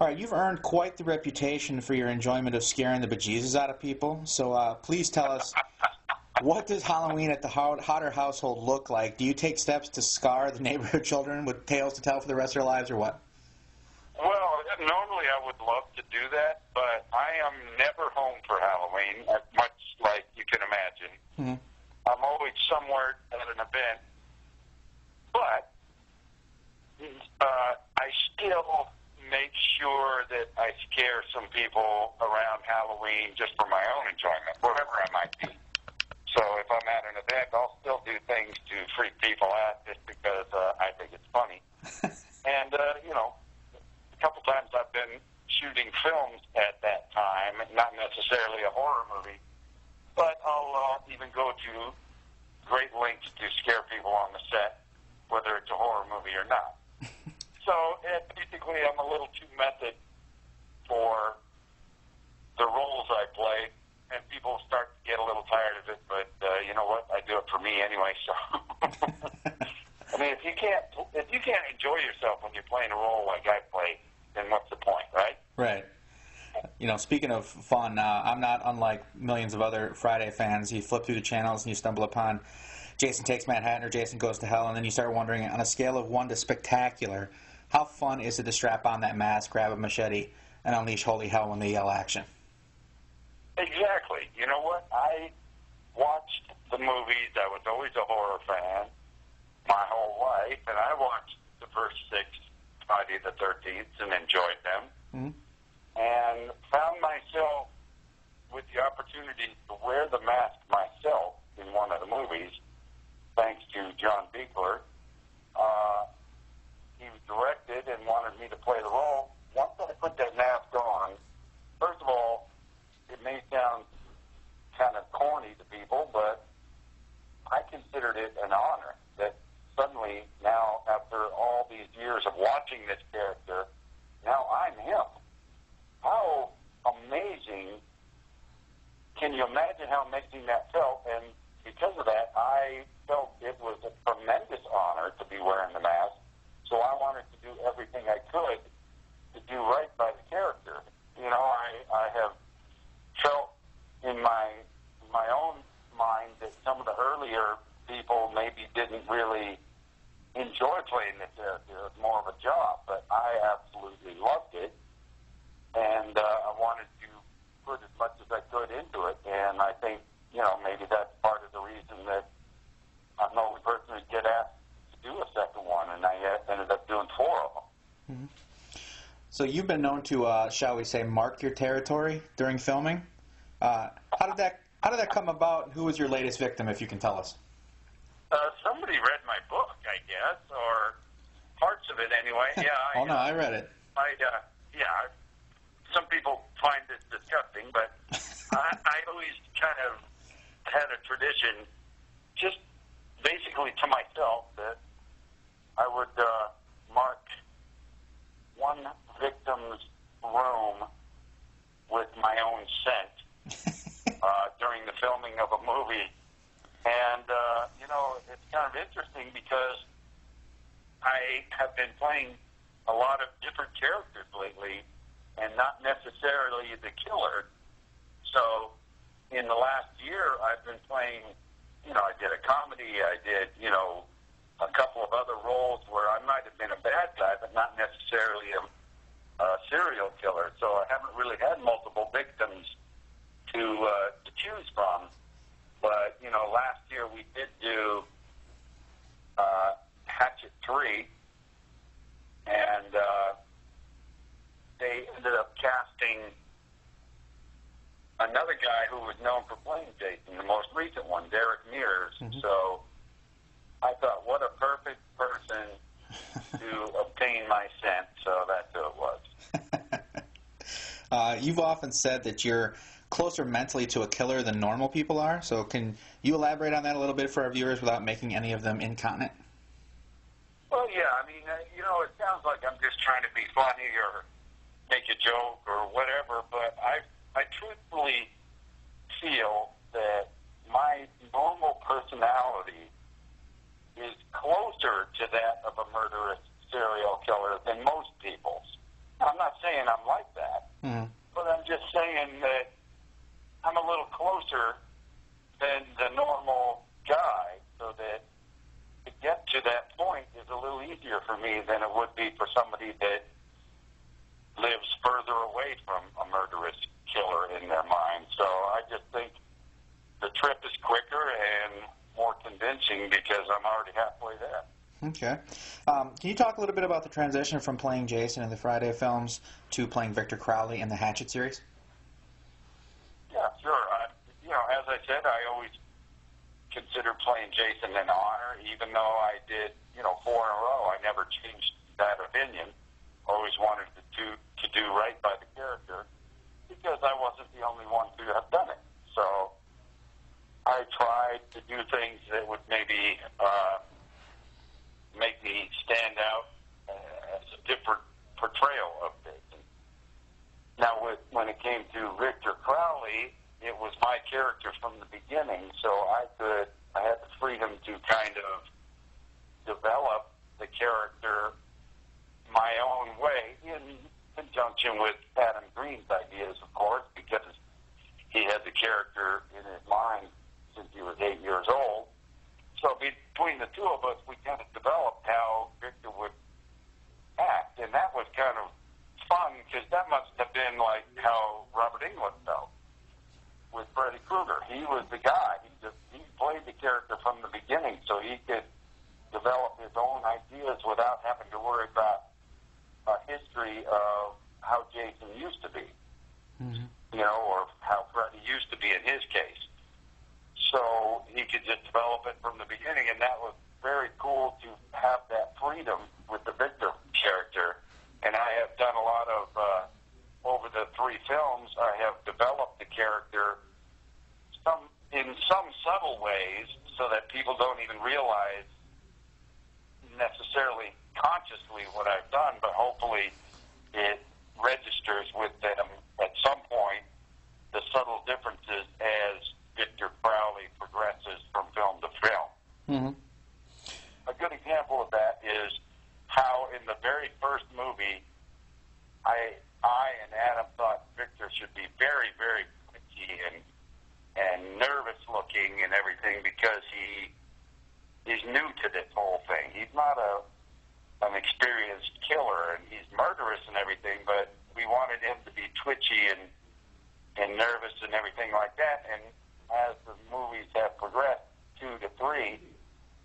All right, you've earned quite the reputation for your enjoyment of scaring the bejesus out of people. So please tell us, what does Halloween at the Hodder household look like? Do you take steps to scar the neighborhood children with tales to tell for the rest of their lives, or what? Well, normally I would love to do that, but I am never home for Halloween, as much like you can imagine. Mm-hmm. I'm always somewhere at an event, but I still make sure that I scare some people around Halloween just for my own enjoyment, wherever I might be. So if I'm at an event, I'll still do things to freak people out just because I think it's funny. And, a couple times I've been shooting films at that time, not necessarily a horror movie, but I'll even go to great lengths to scare people on the set, whether it's a horror movie or not. So basically I'm a little too method for the roles I play, and people start to get a little tired of it, but you know what? I do it for me anyway, so... I mean, if you can't enjoy yourself when you're playing a role like I play, then what's the point, right? Right. Speaking of fun, I'm not unlike millions of other Friday fans. You flip through the channels and you stumble upon Jason Takes Manhattan or Jason Goes to Hell, and then you start wondering, on a scale of 1 to spectacular, how fun is it to strap on that mask, grab a machete, and unleash holy hell when they yell action? Exactly. You know what? I watched the movies. I was always a horror fan my whole life, and I watched the first 6 Friday the 13th and enjoyed them, and found myself with the opportunity to wear the mask myself in one of the movies, thanks to John Biegler. He directed and wanted me to play the role. Once I put that mask on, first of all, it may sound kind of corny to people, but I considered it an honor that suddenly now, after all these years of watching this character, now I'm him. How amazing. Can you imagine how amazing that felt? And because of that, I felt it was a tremendous honor to be wearing the mask. So I wanted to do everything I could to do right by the character. I have felt in my own mind that some of the earlier people maybe didn't really enjoy playing the character. It was more of a job, but I absolutely loved it, and I wanted to put as much as I could into it, and I think, maybe that's part of the reason that I'm the only person who get asked to do a second one, and I ended up doing 4 of them. Mm-hmm. So you've been known to, shall we say, mark your territory during filming. How did that come about? Who was your latest victim, if you can tell us? Somebody read my book, I guess, or parts of it anyway. Yeah. No, I read it. Some people find this disgusting, but I always kind of had a tradition, just basically to myself, that I would mark one victim's room with my own scent during the filming of a movie. And, it's kind of interesting because I have been playing a lot of different characters lately and not necessarily the killer. So in the last year, I've been playing, I did a comedy, I did, a couple of other roles where I might have been a bad guy, but not necessarily a serial killer. So I haven't really had multiple victims to choose from. But, last year we did do Hatchet 3, and they ended up casting another guy who was known for playing Jason, the most recent one, Derek Mears. Mm-hmm. So I thought, what a perfect person to obtain my scent, so that's who it was. You've often said that you're closer mentally to a killer than normal people are, so can you elaborate on that a little bit for our viewers without making any of them incontinent? Well, yeah, it sounds like I'm just trying to be funny or make a joke or whatever, but I truthfully feel that my normal personality is closer to that of a murderous serial killer than most people's. I'm not saying I'm closer than the normal guy, so that to get to that point is a little easier for me than it would be for somebody that lives further away from a murderous killer in their mind. So I just think the trip is quicker and more convincing because I'm already halfway there. Okay. Can you talk a little bit about the transition from playing Jason in the Friday films to playing Victor Crowley in the Hatchet series? Yeah, sure. As I said, I always considered playing Jason an honor, even though I did, 4 in a row. I never changed that opinion. Always wanted to do right by the character because I wasn't the only one to have done it. So I tried to do things that would maybe make me stand out as a different portrayal of Jason. Now, when it came to Victor Crowley, it was my character from the beginning, so I had the freedom to kind of develop the character my own way in conjunction with Adam Green's ideas, of course, because he had the character in his mind since he was 8 years old. So between the two of us, we kind of developed how Victor would act, and that was kind of fun because that must have been like how Robert Englund felt with Freddy Krueger. He was the guy. He played the character from the beginning, so he could develop his own ideas without having to worry about a history of how Jason used to be, or how Freddy used to be in his case. So he could just develop it from the beginning, and that was very cool to have that freedom with the Victor character. And I have done a lot of, over the 3 films, I have developed the character in some subtle ways so that people don't even realize necessarily consciously what I've done, but hopefully it registers with them at some point the subtle differences as Victor Crowley progresses from film to film. Mm-hmm. A good example of that is how in the very first movie I and Adam thought Victor should be very, very twitchy and nervous looking and everything because he is new to this whole thing. He's not an experienced killer, and he's murderous and everything, but we wanted him to be twitchy and nervous and everything like that. And as the movies have progressed, 2 to 3,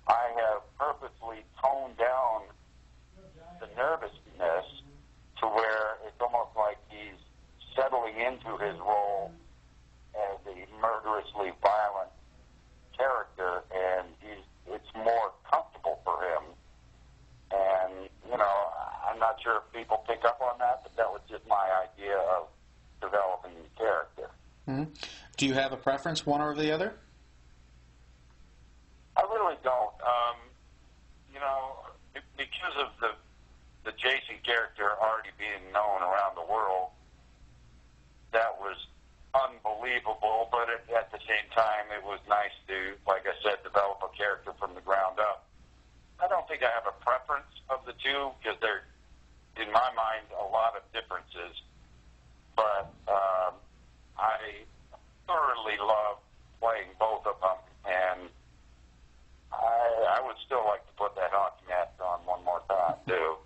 I have purposely toned down the nervousness to where it's almost like he's settling into his role as a murderously violent character, and it's more comfortable for him. And, I'm not sure if people pick up on that, but that was just my idea of developing the character. Mm-hmm. Do you have a preference, one or the other? I really don't. Because of the Jason character already being known around the world, that was unbelievable, but at the same time, it was nice to, like I said, develop a character from the ground up. I don't think I have a preference of the two because they're, in my mind, a lot of differences, but I thoroughly love playing both of them, and I would still like to put that hockey mask on one more time, too.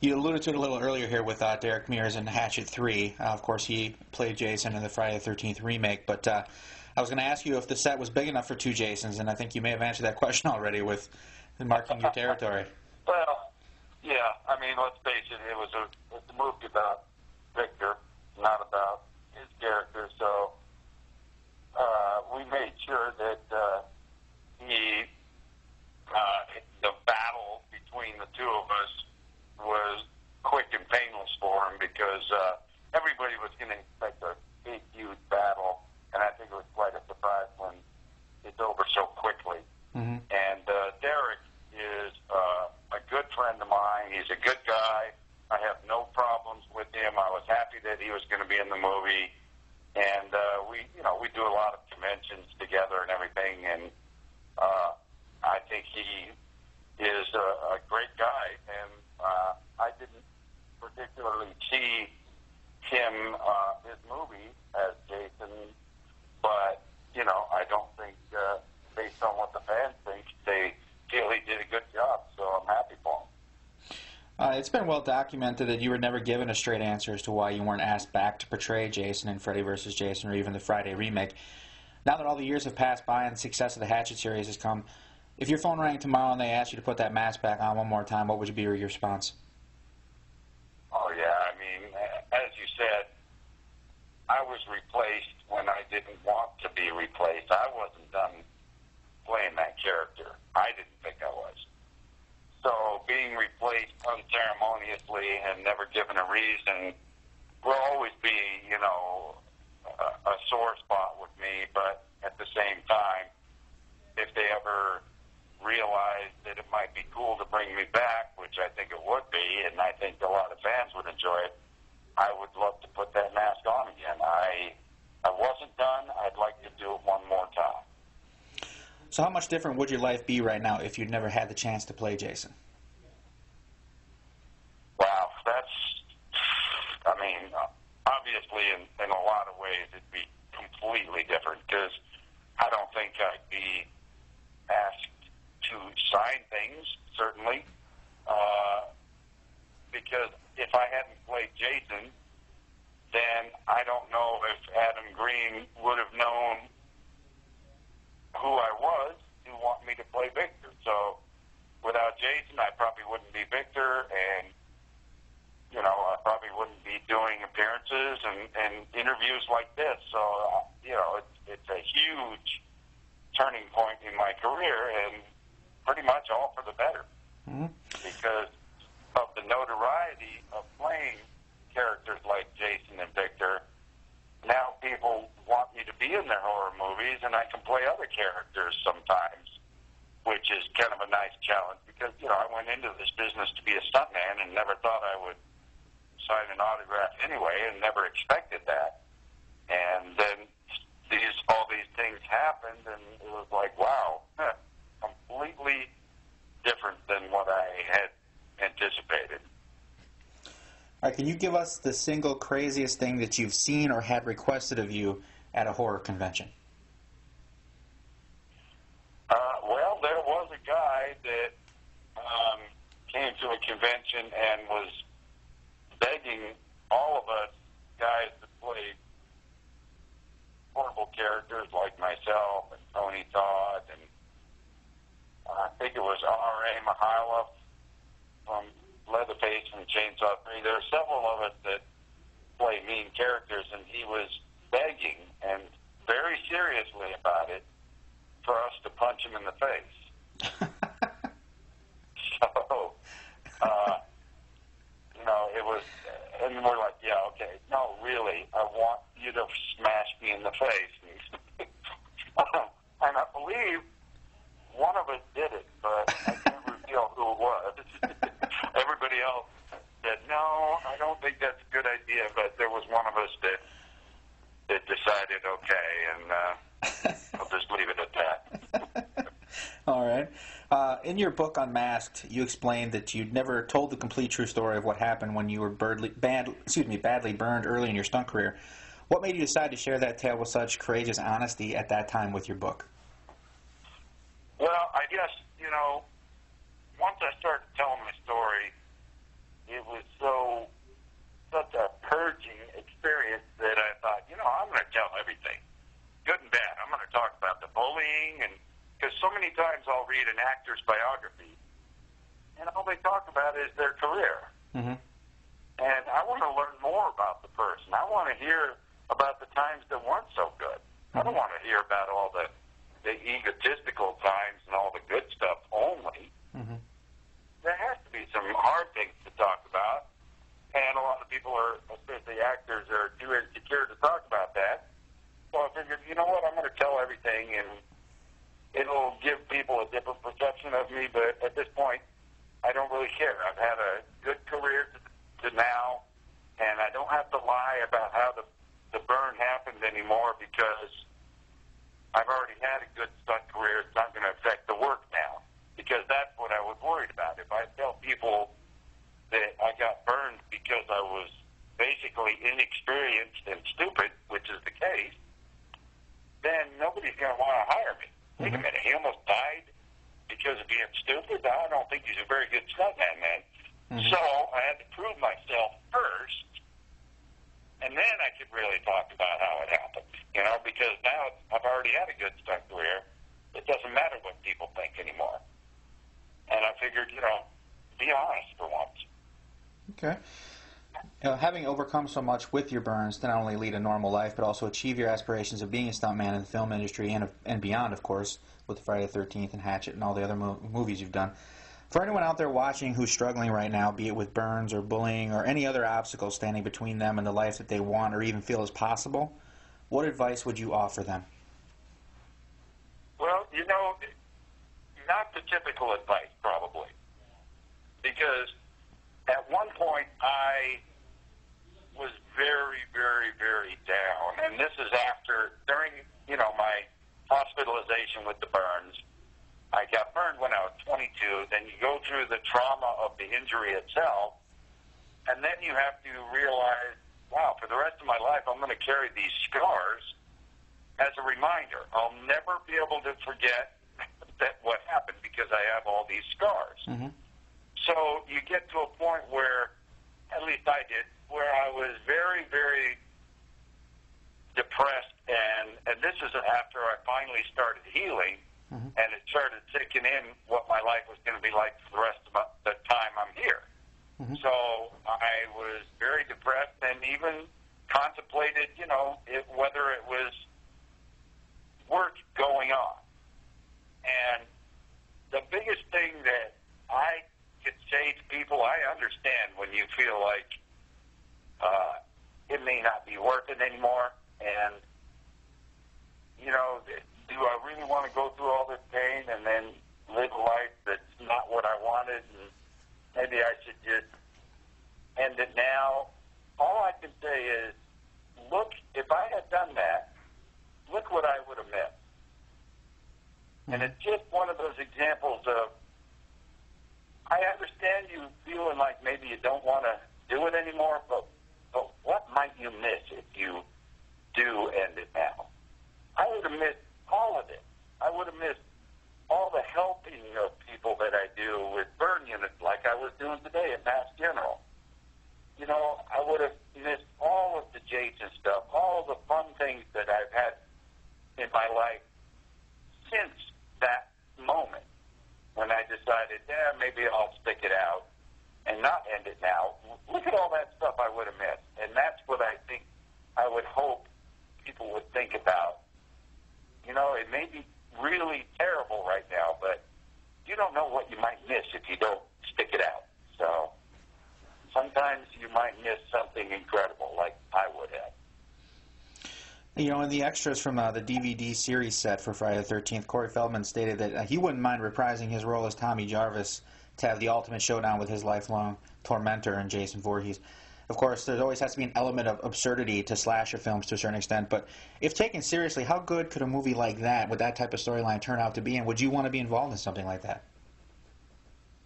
You alluded to it a little earlier here with Derek Mears in Hatchet 3. Of course, he played Jason in the Friday the 13th remake, but I was going to ask you if the set was big enough for 2 Jasons, and I think you may have answered that question already with marking your territory. Well, yeah, let's face it, it's a movie about Victor, not about his character, so we made sure that the battle between the two of us was quick and painless for him because everybody was going to expect a big, huge battle, and I think it was quite a surprise when it's over so quickly. Mm-hmm. And Derek is a good friend of mine. He's a good guy. I have no problems with him. I was happy that he was going to be in the movie, and we do a lot of conventions together and everything, and I think he is a great guy, and I didn't particularly see him, his movie, as Jason it's been well documented that you were never given a straight answer as to why you weren't asked back to portray Jason in Freddy vs. Jason or even the Friday remake. Now that all the years have passed by and the success of the Hatchet series has come, if your phone rang tomorrow and they asked you to put that mask back on one more time, what would be your response? Oh, yeah. I mean, as you said, I was replaced when I didn't want to be replaced. I wasn't done playing that character. I didn't think I was. So being replaced unceremoniously and never given a reason will always be, a sore spot with me. But at the same time, if they ever realize that it might be cool to bring me back, which I think it would be, and I think a lot of fans would enjoy it, I would love to put that mask on again. I wasn't done. I'd like to do it one more time. So how much different would your life be right now if you'd never had the chance to play Jason? Wow, obviously in a lot of ways it'd be completely different because I don't think I'd be asked to sign things, certainly, because if I hadn't played Jason, then I don't know if Adam Green would have known who I was to want me to play Victor. So without Jason, I probably wouldn't be Victor, and I probably wouldn't be doing appearances and interviews like this. So it's a huge turning point in my career, and pretty much all for the better, because of the notoriety of playing characters like Jason and Victor. Now people want me to be in their horror movies, and I can play other characters sometimes, which is kind of a nice challenge because, I went into this business to be a stuntman and never thought I would sign an autograph anyway and never expected that. And then all these things happened, and it was like, wow, completely different than what I had anticipated. All right, can you give us the single craziest thing that you've seen or had requested of you at a horror convention? Well, there was a guy that came to a convention and was begging all of us guys that played horrible characters like myself and Tony Todd, and I think it was R.A. Mihailov from Leatherface from Chainsaw 3. There are several of us that play mean characters, and he was begging and very seriously about it for us to punch him in the face. So, it was, and we're like, yeah, okay, no, really, I want you to smash me in the face. And I believe one of us did it, but I can't reveal who it was. Everybody else said, no, I don't think that's a good idea, but there was one of us that decided, okay, and I'll just leave it at that. All right. In your book Unmasked, you explained that you'd never told the complete true story of what happened when you were badly burned early in your stunt career. What made you decide to share that tale with such courageous honesty at that time with your book? Well, I guess, once I started telling my story, it was such a purging experience that I thought, I'm going to tell everything, good and bad. I'm going to talk about the bullying, and because so many times I'll read an actor's biography, and all they talk about is their career. Mm-hmm. And I want to learn more about the person. I want to hear about the times that weren't so good. I don't want to hear about all the egotistical times and all the good stuff only. Mm-hmm. There has to be some hard things to talk about, and a lot of people especially actors, are too insecure to talk about that. So I figured, you know what, I'm going to tell everything, and it'll give people a different perception of me, but at this point, I don't really care. I've had a good career to now, and I don't have to lie about how the burn happened anymore because I've already had a good stunt career. It's not going to affect the work now, because that's what I was worried about. If I tell people that I got burned because I was basically inexperienced and stupid, which is the case, then nobody's going to want to hire me. Wait a minute, he almost died because of being stupid? I don't think he's a very good stuntman, man. Mm-hmm. So I myself first, and then I could really talk about how it happened, because now I've already had a good stunt career. It doesn't matter what people think anymore. And I figured, be honest for once. Okay. Having overcome so much with your burns to not only lead a normal life, but also achieve your aspirations of being a stuntman in the film industry and beyond, of course, with Friday the 13th and Hatchet and all the other movies you've done. For anyone out there watching who's struggling right now, be it with burns or bullying or any other obstacles standing between them and the life that they want or even feel is possible, what advice would you offer them? Well, not the typical advice, probably. Because at one point I was very, very, very down. And this is during my hospitalization with the burns. I got burned when I was 22. Then you go through the trauma of the injury itself. And then you have to realize, wow, for the rest of my life, I'm going to carry these scars as a reminder. I'll never be able to forget what happened because I have all these scars. Mm-hmm. So you get to a point where, at least I did, where I was very, very depressed, and this is after I finally started healing, mm-hmm. and it started sinking in what my life was going to be like for the rest of the time I'm here. Mm-hmm. So I was very depressed and even contemplated, whether it was worth going on. And the biggest thing that I could say to people, I understand when you feel like it may not be worth it anymore, and do I really want to go through all this pain and then live a life that's not what I wanted, and maybe I should just end it now? All I can say is, look, if I had done that, look what I would have missed. And it's just one of those examples of, I understand you feeling like maybe you don't want to do it anymore, but what might you miss if you do end it now? I would have missed all of it. I would have missed all the helping of people that I do with burn units like I was doing today at Mass General. I would have missed all of the Jason stuff, all the fun things that I've had in my life since that moment when I decided, maybe I'll stick it out and not end it now. Look at all that stuff I would have missed. And that's what I think I would hope people would think about. It may be really terrible right now, but you don't know what you might miss if you don't stick it out. So sometimes you might miss something incredible like I would have. In the extras from the DVD series set for Friday the 13th, Corey Feldman stated that he wouldn't mind reprising his role as Tommy Jarvis to have the ultimate showdown with his lifelong tormentor and Jason Voorhees. Of course, there always has to be an element of absurdity to slasher films to a certain extent, but if taken seriously, how good could a movie like that, with that type of storyline, turn out to be, and would you want to be involved in something like that?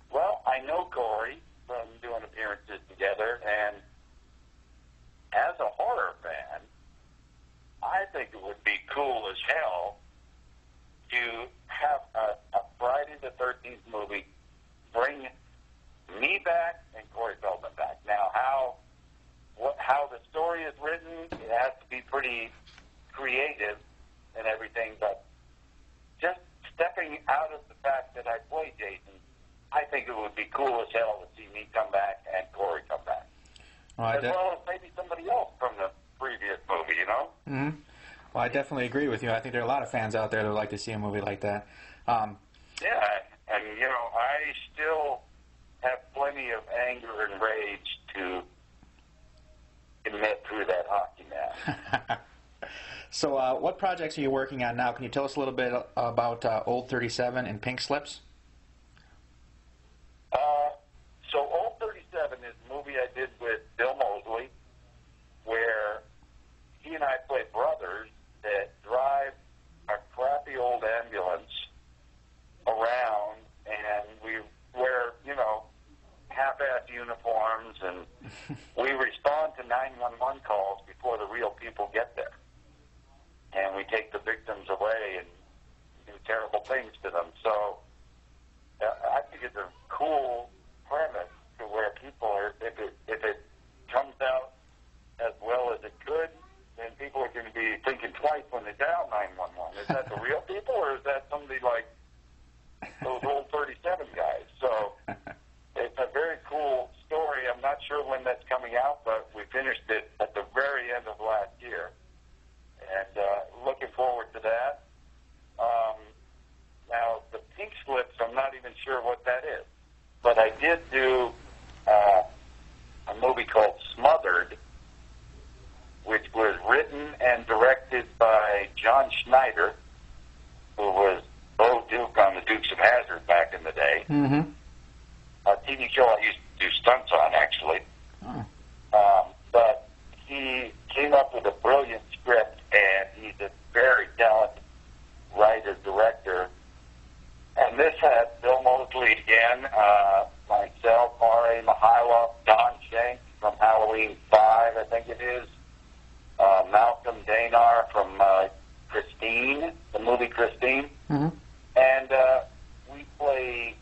Well, I know Corey from doing appearances together, and as a horror fan, I think it would be cool as hell to have a Friday the 13th movie bring me back and Corey Feldman back. Now, how the story is written, it has to be pretty creative and everything, but just stepping out of the fact that I play Jason, I think it would be cool as hell to see me come back and Corey come back. As well as maybe somebody else from the previous movie, Mm-hmm. Well, I definitely agree with you. I think there are a lot of fans out there that would like to see a movie like that. Yeah, and, I still have plenty of anger and rage to emit through that hockey mask. So what projects are you working on now? Can you tell us a little bit about Old 37 and Pink Slips? So Old 37 is a movie I did with Bill Moseley, where he and I play brothers that drive a crappy old ambulance around, and we wear, half-ass uniforms, and we respond to 911 calls before the real people get there. And we take the victims away and do terrible things to them. So I think it's a cool premise to where people are, if it when that's coming out, but we finished it at the very end of last year. And looking forward to that. Now, the Pink Slips, I'm not even sure what that is. But I did do a movie called Smothered, which was written and directed by John Schneider, who was Bo Duke on the Dukes of Hazzard back in the day. Mm-hmm. A TV show I used to do stunts on, actually. Oh. But he came up with a brilliant script, and he's a very talented writer-director. And this had Bill Moseley again, myself, R.A. Mihailov, Don Shanks from Halloween 5, I think it is, Malcolm Danar from Christine, the movie Christine. Mm-hmm. And we play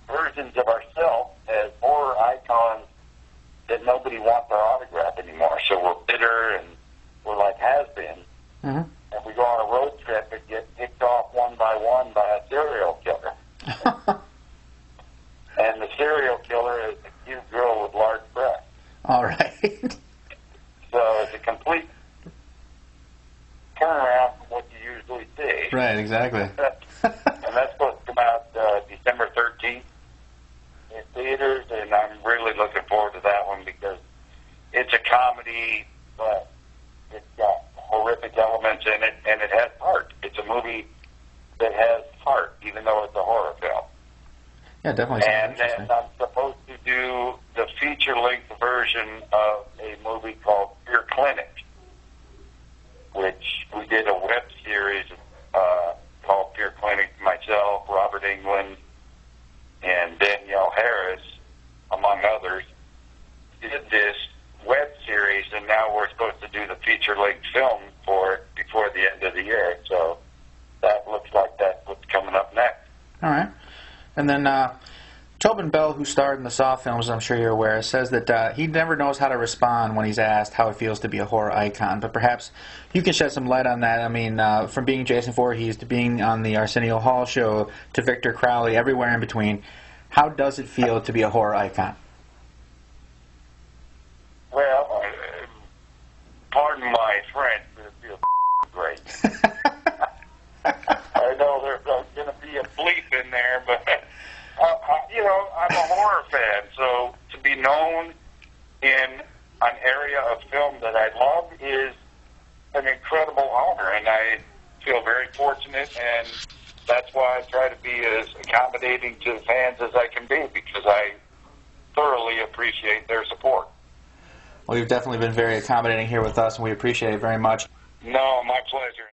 versions of ourselves as horror icons that nobody wants our autograph anymore. So we're bitter and we're like has-beens. Mm-hmm. And we go on a road trip and get picked off one by a serial killer. And the serial killer is a cute girl with large breasts. All right. So it's a complete turnaround from what you usually see. Right, exactly. And that's supposed to come out December 13th in theaters, and I'm really looking forward to that one because it's a comedy, but it's got horrific elements in it, and it has heart. It's a movie that has heart, even though it's a horror film. Yeah, definitely. And then I'm supposed to do the feature-length version of a movie called Fear Clinic, which we did a web series called Fear Clinic, myself, Robert Englund, and Danielle Harris, among others, did this web series, and now we're supposed to do the feature-length film for it before the end of the year. So that looks like that's what's coming up next. All right. And then Tobin Bell, who starred in the Saw films, I'm sure you're aware, says that he never knows how to respond when he's asked how it feels to be a horror icon. But perhaps you can shed some light on that. I mean, from being Jason Voorhees to being on the Arsenio Hall show to Victor Crowley, everywhere in between, how does it feel to be a horror icon? Well, pardon my French, but it feels great. I know there's going to be a bleep in there, but, I'm a horror fan, so to be known in an area of film that I love is an incredible honor, and I feel very fortunate, and that's why I try to be as accommodating to the fans as I can be, because I thoroughly appreciate their support. Well, you've definitely been very accommodating here with us, and we appreciate it very much. No, my pleasure.